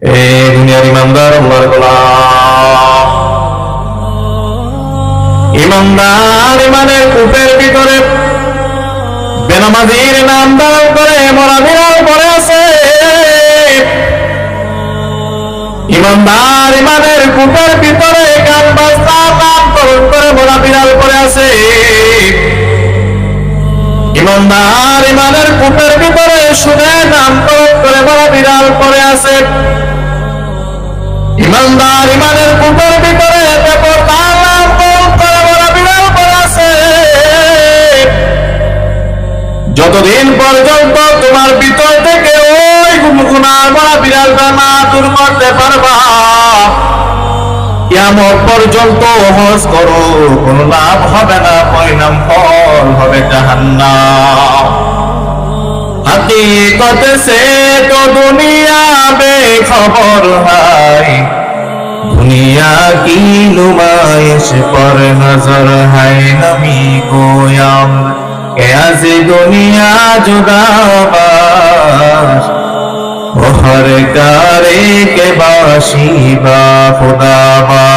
এ দুনিয়ার ইমানদার আল্লাহর গোলাম, ইমানদার ইমানের কূপের ভিতরে বেনামাজির নাম ধারণ করে মরা বিড়াল পড়ে আছে। ইমানদার ইমানের কূপের ভিতরে গান বাজনা নাম ধারণ করে মরা বিড়াল পড়ে আছে। ইমানদার ইমানের কূপের ভিতরে সুদে নাম ধারণ করে মরা বিড়াল পড়ে আছে। ইমানদার ইমানের কূপের ভিতরে বেপরদার নাম ধারণ করে মরা বিড়াল পড়ে আছে। যতদিন পর্যন্ত তোমার ভিতর থেকে ওই গুনগুনার মরা বিড়ালটা না দূর করতে পারবা, কিয়ামত পর্যন্ত হজ করো, কোনো লাভ হবে না, পরিণাম ফল হবে জাহান্নাম। हकीकत से तो दुनिया बेखबर है, दुनिया की नुमाइश पर नजर है नबी को अम्र के आज दुनिया जुदाबाश हर कारे के बाशी बा खुदाबा।